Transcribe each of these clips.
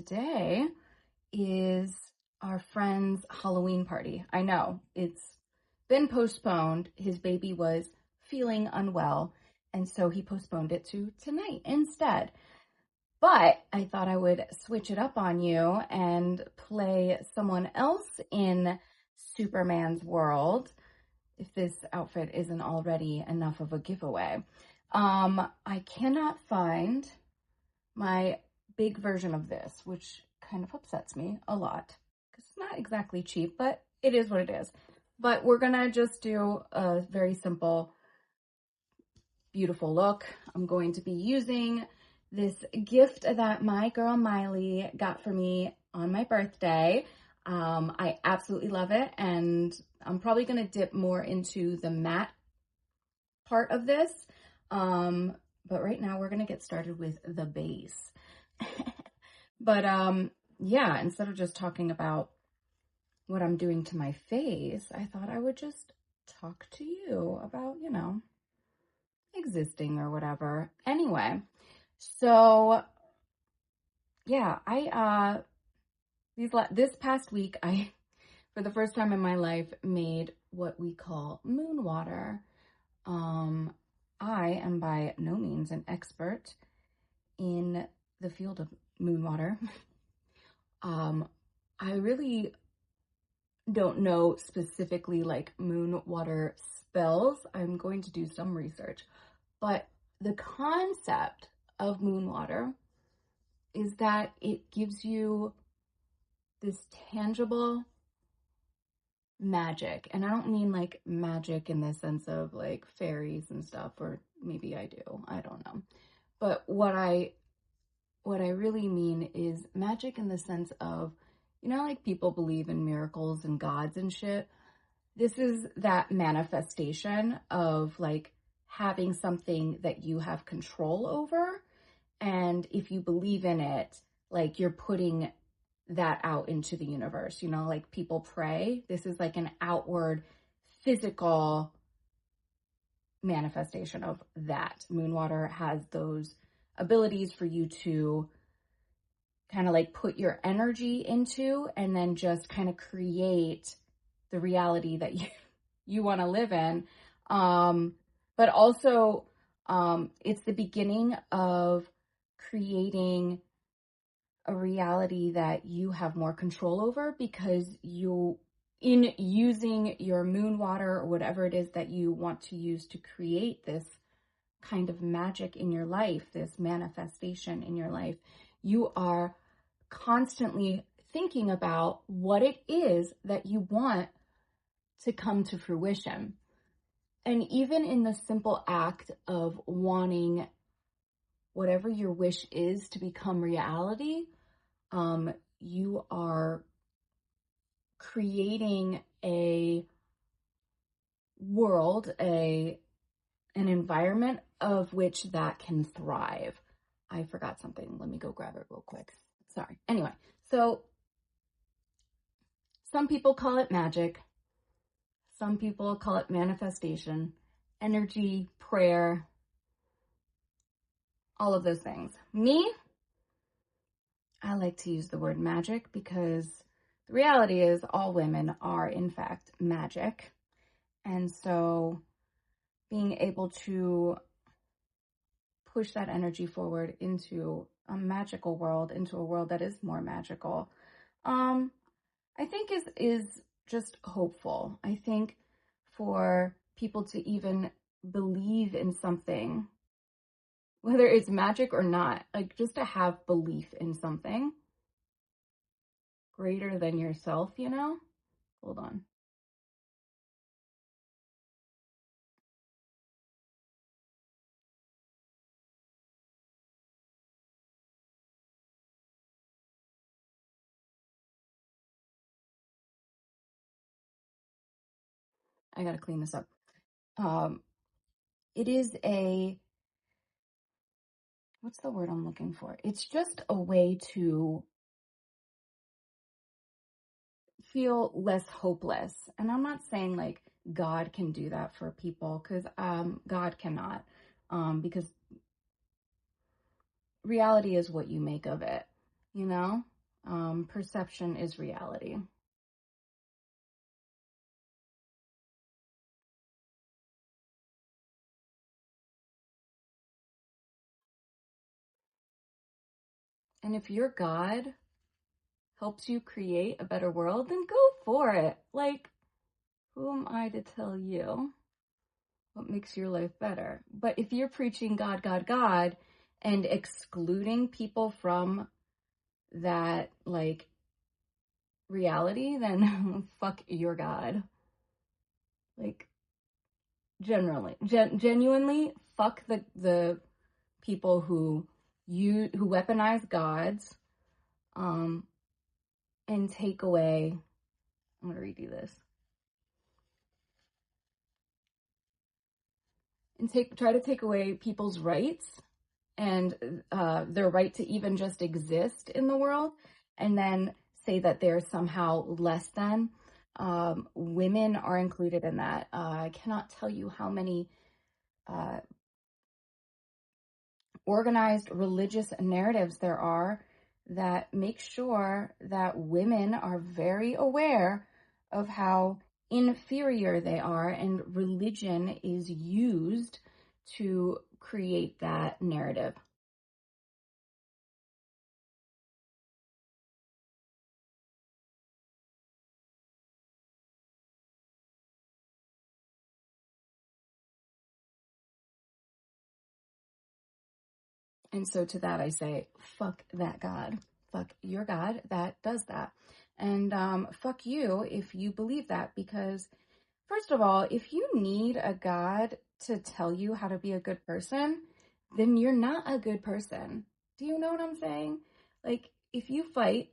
today is our friend's Halloween party. I know it's been postponed. His baby was feeling unwell, and so he postponed it to tonight instead. But I thought I would switch it up on you and play someone else in Superman's world, if this outfit isn't already enough of a giveaway. I cannot find my big version of this, which kind of upsets me a lot because it's not exactly cheap, but it is what it is. But we're gonna just do a very simple, beautiful look. I'm going to be using this gift that my girl Miley got for me on my birthday. I absolutely love it, and I'm probably gonna dip more into the matte part of this. But right now we're gonna get started with the base. But yeah, instead of just talking about what I'm doing to my face, I thought I would just talk to you about, existing or whatever. Anyway, so yeah, this past week, I, for the first time in my life, made what we call moon water. I am by no means an expert in the field of moon water. I really don't know specifically like moon water spells. I'm going to do some research, but the concept of moon water is that it gives you this tangible magic. And I don't mean like magic in the sense of like fairies and stuff, or maybe I do, I don't know. But what I really mean is magic in the sense of, like people believe in miracles and gods and shit. This is that manifestation of like having something that you have control over. And if you believe in it, like you're putting that out into the universe, like people pray. This is like an outward physical manifestation of that. Moon water has those abilities for you to kind of like put your energy into and then just kind of create the reality that you want to live in. But also, it's the beginning of creating a reality that you have more control over, because in using your moon water or whatever it is that you want to use to create this kind of magic in your life, this manifestation in your life, you are constantly thinking about what it is that you want to come to fruition. And even in the simple act of wanting whatever your wish is to become reality, you are creating a world, an environment of which that can thrive. I forgot something. Let me go grab it real quick. Sorry. Anyway, so some people call it magic. Some people call it manifestation, energy, prayer, all of those things. Me, I like to use the word magic because the reality is all women are in fact magic. And so being able to push that energy forward into a magical world, into a world that is more magical, I think is just hopeful. I think for people to even believe in something, whether it's magic or not, like just to have belief in something greater than yourself, Hold on. I gotta clean this up. It is what's the word I'm looking for? It's just a way to feel less hopeless. And I'm not saying like God can do that for people, because God cannot, because reality is what you make of it, Perception is reality. And if your God helps you create a better world, then go for it. Like, who am I to tell you what makes your life better? But if you're preaching God, God, God, and excluding people from that, like, reality, then fuck your God. Like, genuinely, fuck the people who weaponize gods, and take away. I'm gonna redo this. And try to take away people's rights and their right to even just exist in the world, and then say that they're somehow less than. Women are included in that. I cannot tell you how many organized religious narratives there are that make sure that women are very aware of how inferior they are, and religion is used to create that narrative. And so to that I say, fuck that God. Fuck your God that does that. And fuck you if you believe that, because first of all, if you need a God to tell you how to be a good person, then you're not a good person. Do you know what I'm saying? Like, if you fight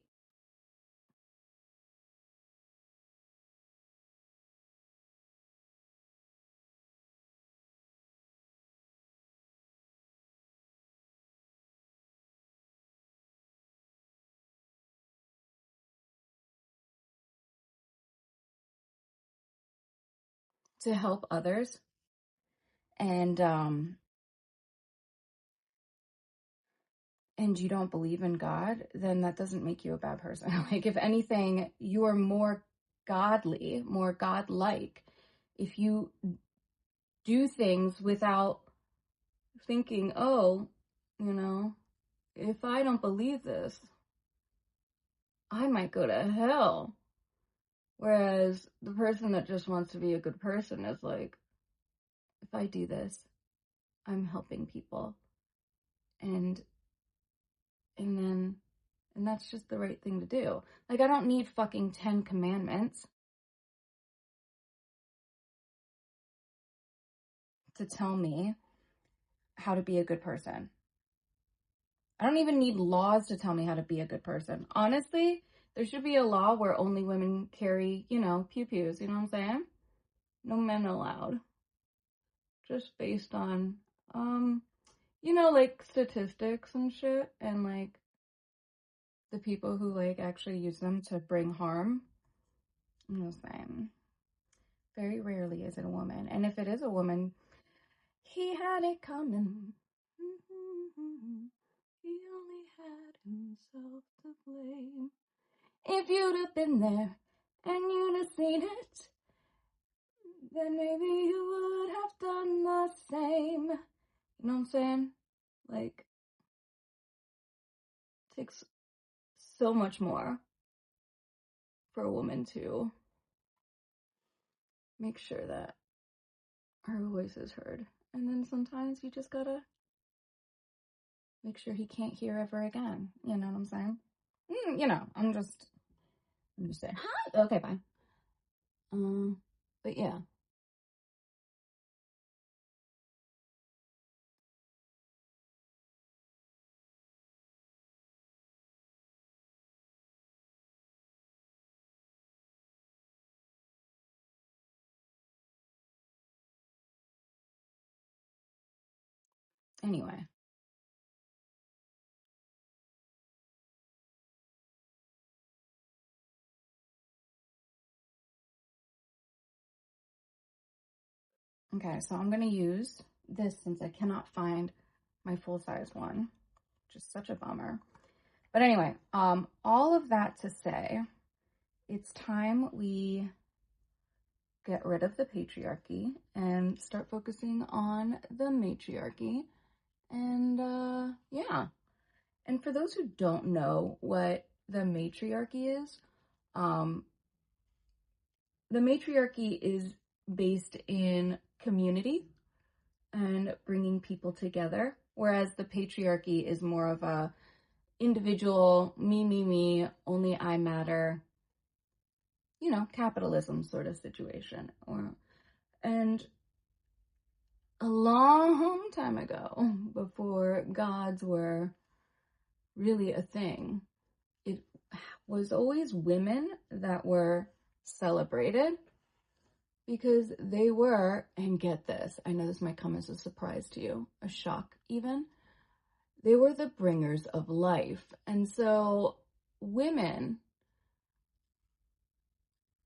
to help others, and you don't believe in God, then that doesn't make you a bad person. Like, if anything, you are more godly, more godlike, if you do things without thinking, oh, if I don't believe this, I might go to hell. Whereas the person that just wants to be a good person is like, if I do this, I'm helping people. And that's just the right thing to do. Like, I don't need fucking 10 commandments to tell me how to be a good person. I don't even need laws to tell me how to be a good person. Honestly, there should be a law where only women carry, pew-pews, you know what I'm saying? No men allowed. Just based on, like statistics and shit, and like the people who like actually use them to bring harm. I'm just saying. Very rarely is it a woman. And if it is a woman, he had it coming. He only had himself to blame. If you'd have been there and you'd have seen it, then maybe you would have done the same. You know what I'm saying? Like, it takes so much more for a woman to make sure that her voice is heard. And then sometimes you just gotta make sure he can't hear ever again. You know what I'm saying? I'm just saying, hi, okay, bye. But yeah. Anyway. Okay, so I'm gonna use this since I cannot find my full-size one, which is such a bummer. But anyway, all of that to say, it's time we get rid of the patriarchy and start focusing on the matriarchy. And yeah. And for those who don't know what the matriarchy is, the matriarchy is based in community and bringing people together, whereas the patriarchy is more of a individual, me, only I matter, capitalism sort of situation. And a long time ago, before gods were really a thing, it was always women that were celebrated because they were, and get this, I know this might come as a surprise to you, a shock even, they were the bringers of life. And so women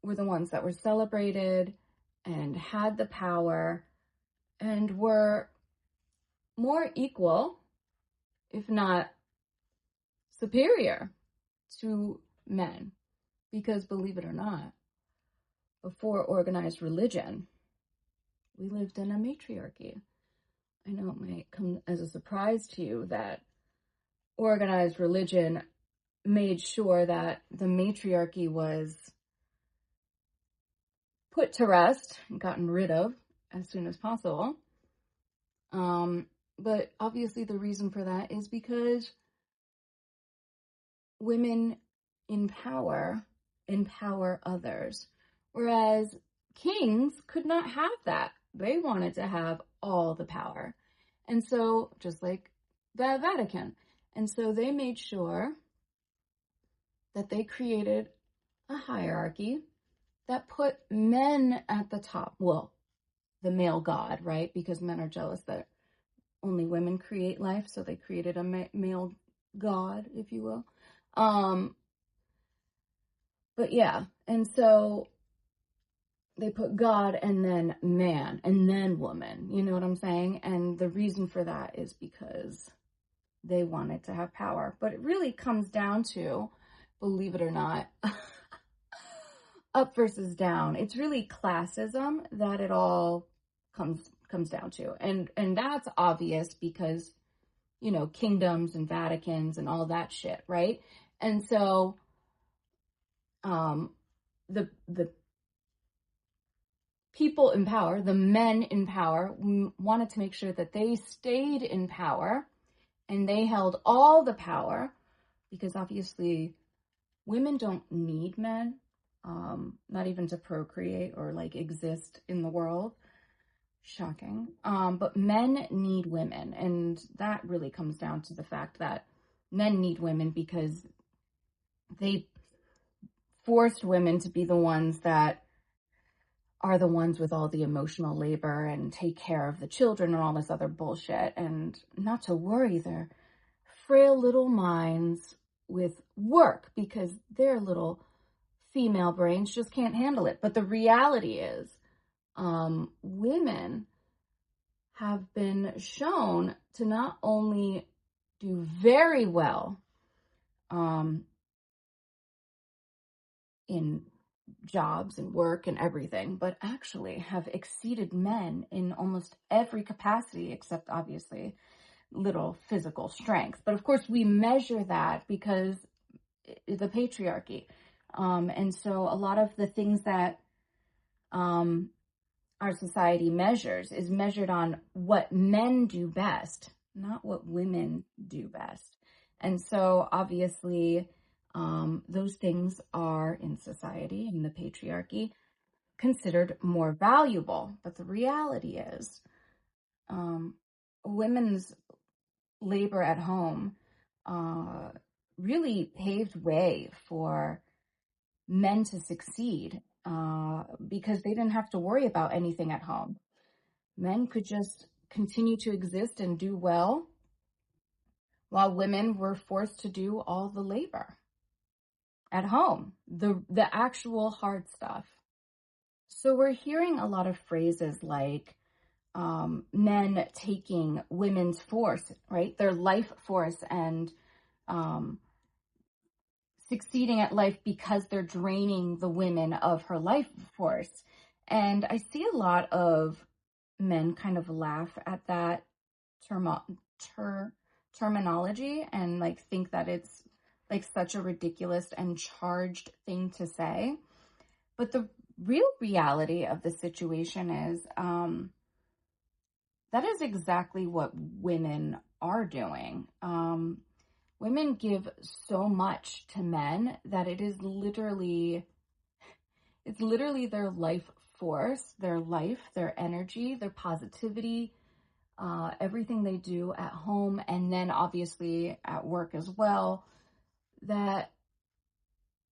were the ones that were celebrated and had the power and were more equal, if not superior, to men. Because believe it or not, before organized religion, we lived in a matriarchy. I know it might come as a surprise to you that organized religion made sure that the matriarchy was put to rest and gotten rid of as soon as possible. But obviously the reason for that is because women in power empower others, whereas kings could not have that. They wanted to have all the power. And so, just like the Vatican. And so they made sure that they created a hierarchy that put men at the top. Well, the male god, right? Because men are jealous that only women create life, so they created a male god, if you will. But yeah, and so they put God and then man and then woman, you know what I'm saying? And the reason for that is because they wanted to have power. But it really comes down to, believe it or not, up versus down. It's really classism that it all comes down to. And that's obvious because, kingdoms and Vaticans and all that shit, right? And so the people in power, the men in power, wanted to make sure that they stayed in power and they held all the power, because obviously women don't need men, not even to procreate or exist in the world. Shocking. But men need women, and that really comes down to the fact that men need women because they forced women to be the ones that are the ones with all the emotional labor and take care of the children and all this other bullshit. And not to worry their frail little minds with work, because their little female brains just can't handle it. But the reality is, women have been shown to not only do very well in jobs and work and everything, but actually have exceeded men in almost every capacity, except obviously little physical strength. But of course we measure that because the patriarchy. And so a lot of the things that our society measures is measured on what men do best, not what women do best. And so obviously those things are in society, in the patriarchy, considered more valuable. But the reality is women's labor at home really paved way for men to succeed because they didn't have to worry about anything at home. Men could just continue to exist and do well, while women were forced to do all the labor at home, the actual hard stuff. So we're hearing a lot of phrases like men taking women's force, right? Their life force, and succeeding at life because they're draining the women of her life force. And I see a lot of men kind of laugh at that terminology and like think that it's like such a ridiculous and charged thing to say. But the real reality of the situation is that is exactly what women are doing. Women give so much to men that it's literally their life force, their life, their energy, their positivity, everything they do at home, and then obviously at work as well, that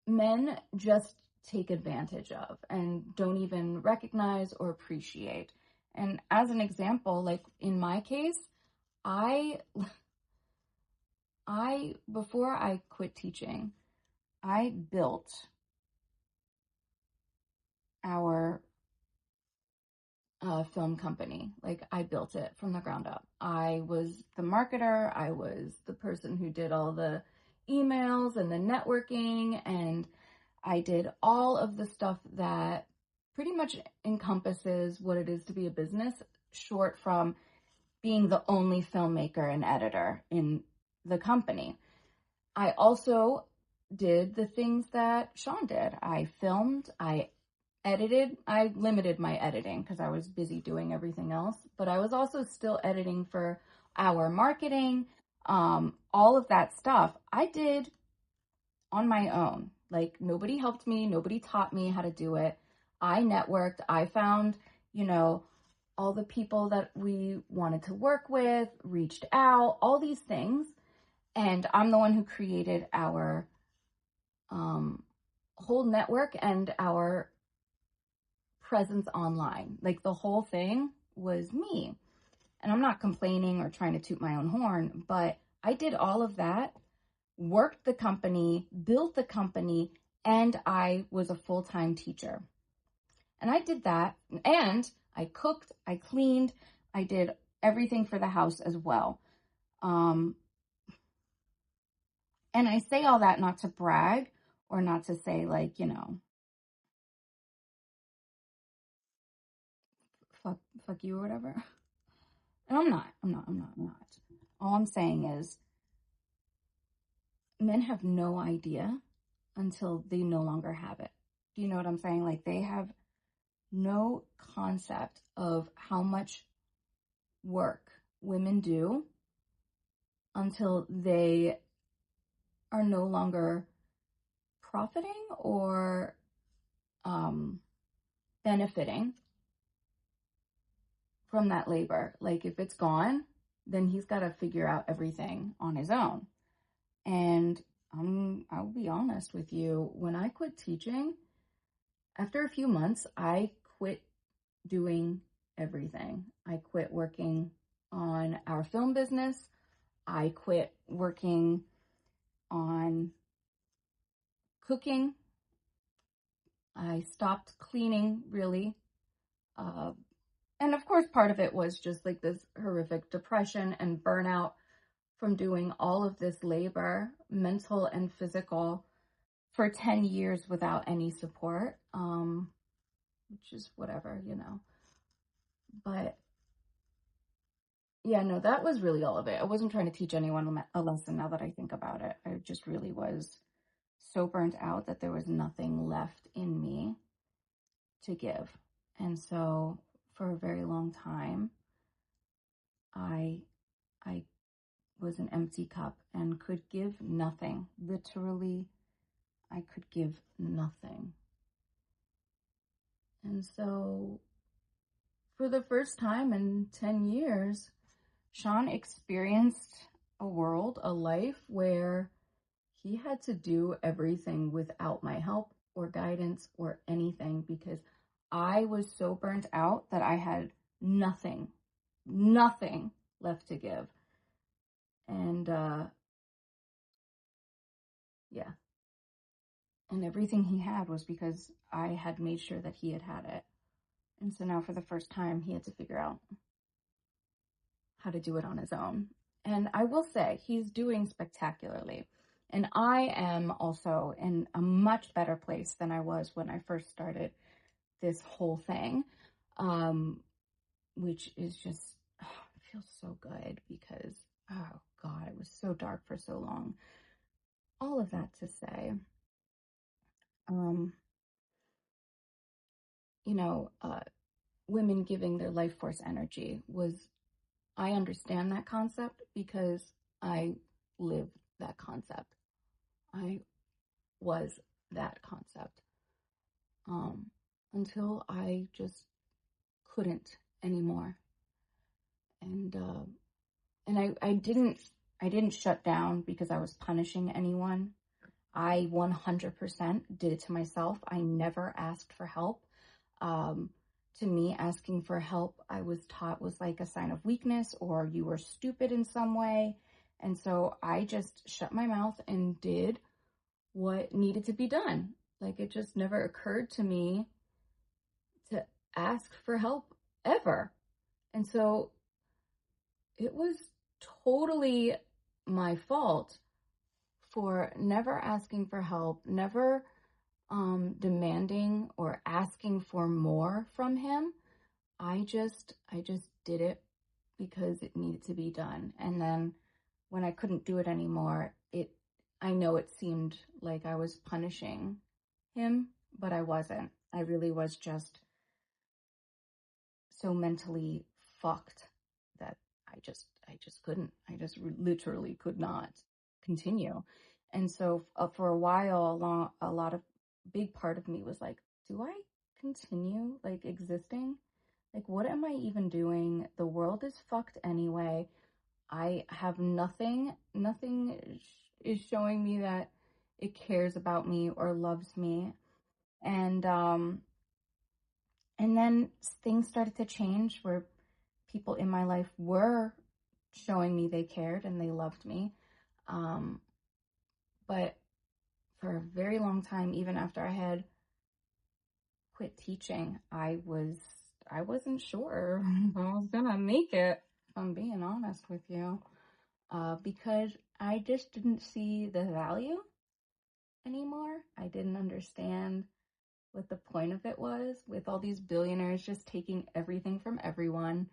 men just take advantage of and don't even recognize or appreciate. And as an example, like in my case, I before I quit teaching, I built our film company. Like I built it from the ground up. I was the marketer. I was the person who did all the emails and the networking, and I did all of the stuff that pretty much encompasses what it is to be a business, short from being the only filmmaker and editor in the company. I also did the things that Sean did. I filmed, I edited. I limited my editing because I was busy doing everything else, but I was also still editing for our marketing, all of that stuff I did on my own. Like nobody helped me, nobody taught me how to do it. I networked, I found, all the people that we wanted to work with, reached out, all these things. And I'm the one who created our whole network and our presence online. Like the whole thing was me. And I'm not complaining or trying to toot my own horn, but I did all of that, worked the company, built the company, and I was a full-time teacher. And I did that, and I cooked, I cleaned, I did everything for the house as well. And I say all that not to brag or not to say like, fuck you or whatever. And I'm not. All I'm saying is men have no idea until they no longer have it. Do you know what I'm saying? Like they have no concept of how much work women do until they are no longer profiting or benefiting from that labor. Like if it's gone, then he's got to figure out everything on his own. And I'll be honest with you, when I quit teaching, after a few months, I quit doing everything. I quit working on our film business. I quit working on cooking. I stopped cleaning, really. And of course, part of it was just like this horrific depression and burnout from doing all of this labor, mental and physical, for 10 years without any support, which is whatever, But yeah, no, that was really all of it. I wasn't trying to teach anyone a lesson now that I think about it. I just really was so burnt out that there was nothing left in me to give. And so for a very long time, I was an empty cup and could give nothing. Literally, I could give nothing. And so for the first time in 10 years, Sean experienced a world, a life where he had to do everything without my help or guidance or anything because I was so burnt out that I had nothing left to give. And yeah. And everything he had was because I had made sure that he had it. And so now for the first time, he had to figure out how to do it on his own. And I will say, he's doing spectacularly. And I am also in a much better place than I was when I first started this whole thing, which is just, it feels so good because, oh God, it was so dark for so long. All of that to say, um, you know, women giving their life force energy I understand that concept because I live that concept. I was that concept until I just couldn't anymore. And I didn't shut down because I was punishing anyone. I 100% did it to myself. I never asked for help. To me, asking for help, I was taught was like a sign of weakness or you were stupid in some way. And so I just shut my mouth and did what needed to be done. Like it just never occurred to me to ask for help ever. And so it was totally my fault for never asking for help, never demanding or asking for more from him. I just did it because it needed to be done. And then when I couldn't do it anymore, I know it seemed like I was punishing him, but I wasn't. I really was just so mentally fucked that I just couldn't. I just literally could not continue. And so for a while, a lot of big part of me was like, do I continue like existing? Like, what am I even doing? The world is fucked anyway. I have nothing is showing me that it cares about me or loves me. And then things started to change where people in my life were showing me they cared and they loved me. But for a very long time, even after I had quit teaching, I wasn't sure if I was gonna make it, if I'm being honest with you, because I just didn't see the value anymore. I didn't understand what the point of it was with all these billionaires just taking everything from everyone.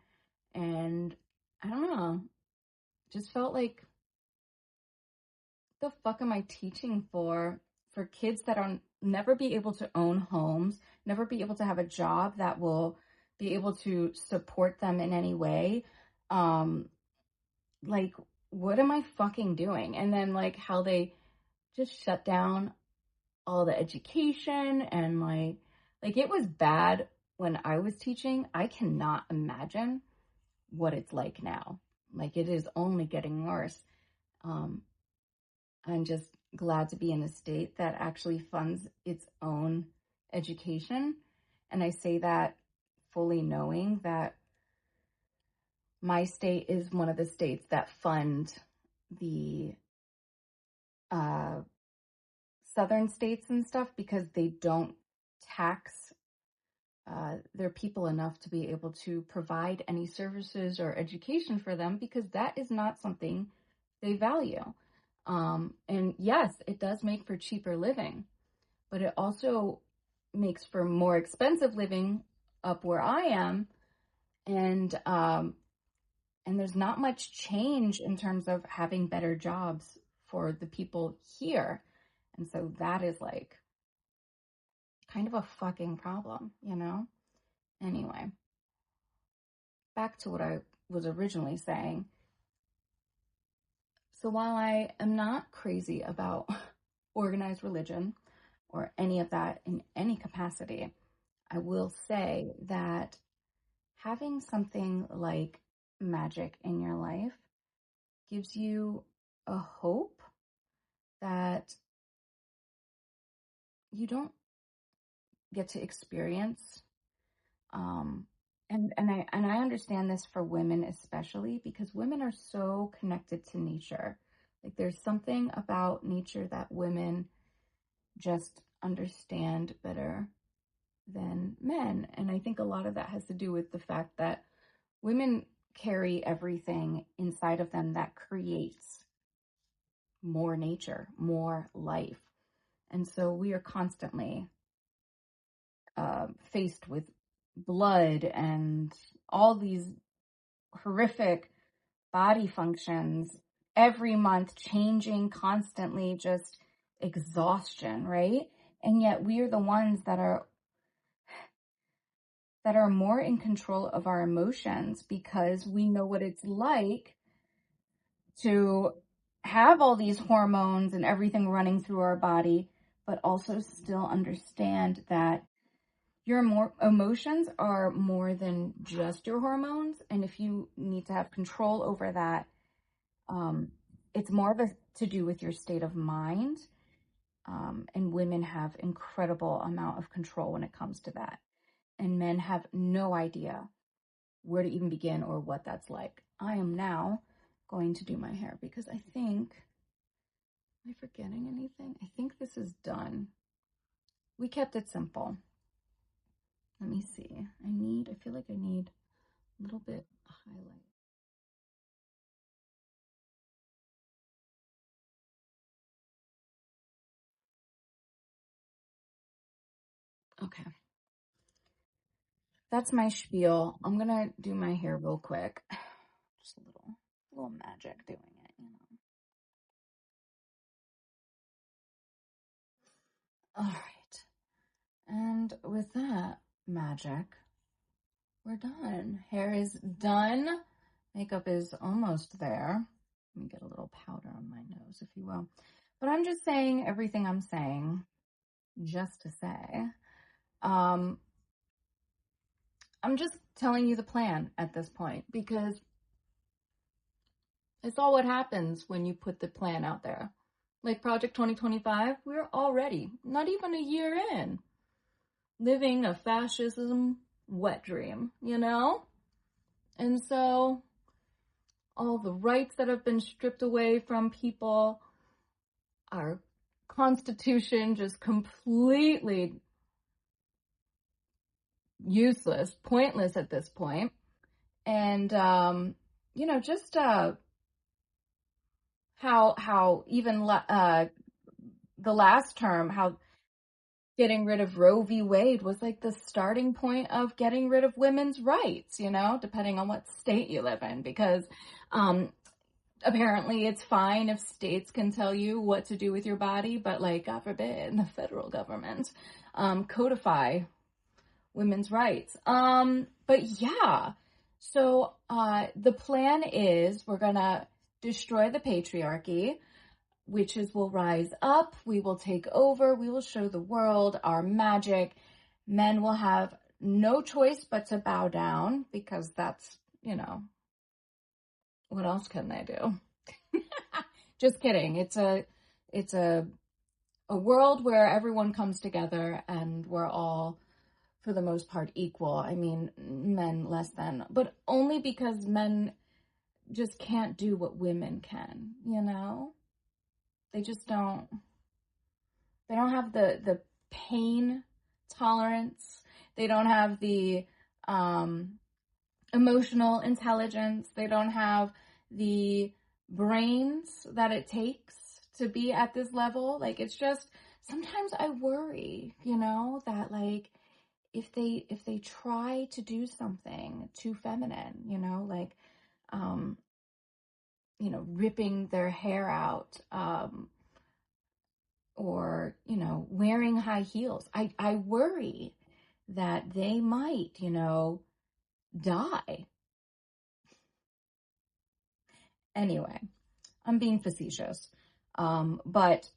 And I don't know, just felt like, the fuck am I teaching for kids that are never be able to own homes, never be able to have a job that will be able to support them in any way? Like, what am I fucking doing? And then like how they just shut down all the education and like it was bad when I was teaching. I cannot imagine what it's like now. Like it is only getting worse. I'm just glad to be in a state that actually funds its own education. And I say that fully knowing that my state is one of the states that fund the uh, southern states and stuff because they don't tax their people enough to be able to provide any services or education for them because that is not something they value. And yes, it does make for cheaper living, but it also makes for more expensive living up where I am. And there's not much change in terms of having better jobs for the people here. And so that is like kind of a fucking problem, you know? Anyway, back to what I was originally saying. So while I am not crazy about organized religion or any of that in any capacity, I will say that having something like magic in your life gives you a hope that you don't get to experience. And I understand this for women especially because women are so connected to nature. Like there's something about nature that women just understand better than men. And I think a lot of that has to do with the fact that women carry everything inside of them that creates more nature, more life. And so we are constantly faced with blood and all these horrific body functions every month, changing constantly, just exhaustion, right? And yet we are the ones that are more in control of our emotions, because we know what it's like to have all these hormones and everything running through our body, but also still understand that your emotions are more than just your hormones. And if you need to have control over that, it's more to do with your state of mind. And women have incredible amount of control when it comes to that. And men have no idea where to even begin or what that's like. I am now going to do my hair because I think, am I forgetting anything? I think this is done. We kept it simple. Let me see. I feel like I need a little bit of highlight. Okay. That's my spiel. I'm gonna do my hair real quick. Just a little magic doing it, you know. All right. And with that magic, we're done. Hair is done. Makeup is almost there. Let me get a little powder on my nose, if you will. But I'm just saying everything I'm saying just to say. I'm just telling you the plan at this point, because it's all what happens when you put the plan out there. Like Project 2025, we're already not even a year in, living a fascism wet dream, you know? And so all the rights that have been stripped away from people, our constitution just completely useless, pointless at this point. And, you know, just how even the last term, how getting rid of Roe v. Wade was like the starting point of getting rid of women's rights, you know, depending on what state you live in, because apparently it's fine if states can tell you what to do with your body, but like, God forbid, the federal government codify women's rights. But yeah, so the plan is we're gonna destroy the patriarchy. Witches will rise up, we will take over, we will show the world our magic. Men will have no choice but to bow down, because that's, you know, what else can they do? Just kidding. It's a world where everyone comes together and we're all, for the most part, equal. I mean, men less than, but only because men just can't do what women can, you know? They just don't. They don't have the pain tolerance. They don't have the emotional intelligence. They don't have the brains that it takes to be at this level. Like, it's just, sometimes I worry, you know, that like if they try to do something too feminine, you know, like you know, ripping their hair out, or, you know, wearing high heels. I worry that they might, you know, die. Anyway, I'm being facetious. But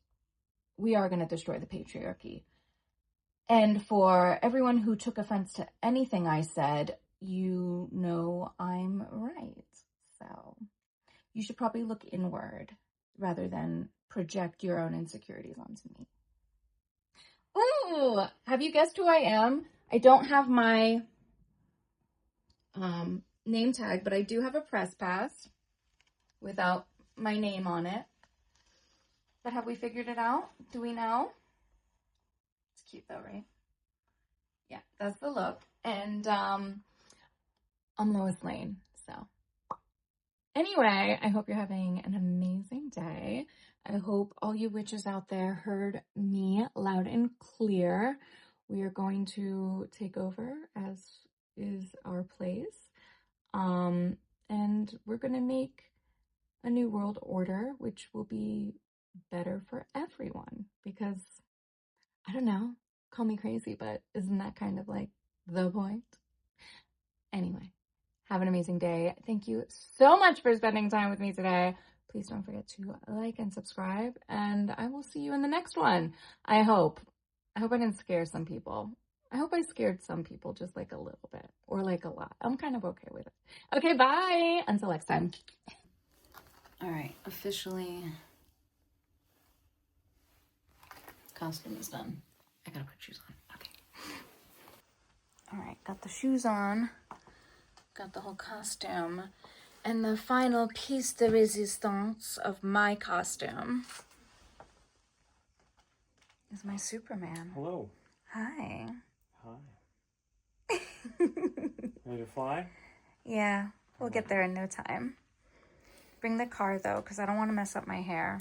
we are going to destroy the patriarchy. And for everyone who took offense to anything I said, you know I'm right. So you should probably look inward rather than project your own insecurities onto me. Ooh, have you guessed who I am? I don't have my name tag, but I do have a press pass without my name on it. But have we figured it out? Do we know? It's cute though, right? Yeah, that's the look. And I'm Lois Lane, so. Anyway, I hope you're having an amazing day. I hope all you witches out there heard me loud and clear. We are going to take over, as is our place. And we're going to make a new world order, which will be better for everyone. Because, I don't know, call me crazy, but isn't that kind of like the point? Anyway, have an amazing day. Thank you so much for spending time with me today. Please don't forget to like and subscribe, and I will see you in the next one. I hope I didn't scare some people. I hope I scared some people just like a little bit or like a lot. I'm kind of okay with it. Okay, bye. Until next time. All right, officially, costume is done. I gotta put shoes on. Okay. All right, got the shoes on. Got the whole costume. And the final piece de resistance of my costume is my Superman. Hello. Hi. Hi. Ready to fly? Yeah, we'll get there in no time. Bring the car though, because I don't want to mess up my hair.